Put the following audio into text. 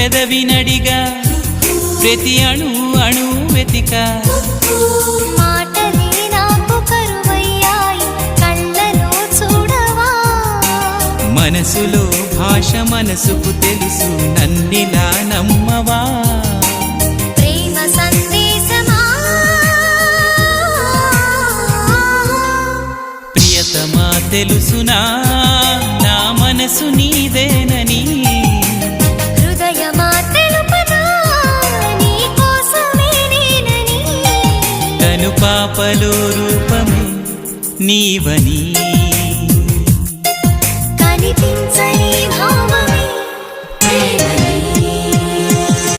పెదవినడిగా ప్రతి అణు అణు వెతిక మాటలే నాకు కరువయ్యాయి కళ్ళలో చూడవా మనసులో భాష మనసుకు తెలుసు నన్నిలా నమ్మవా ప్రేమ సందేశమా ప్రియతమా తెలుసునా నా మనసు నీదేనని హృదయమా తెలుపనా నీ కోసమే నేనని కను పాపలో రూపమే నీవని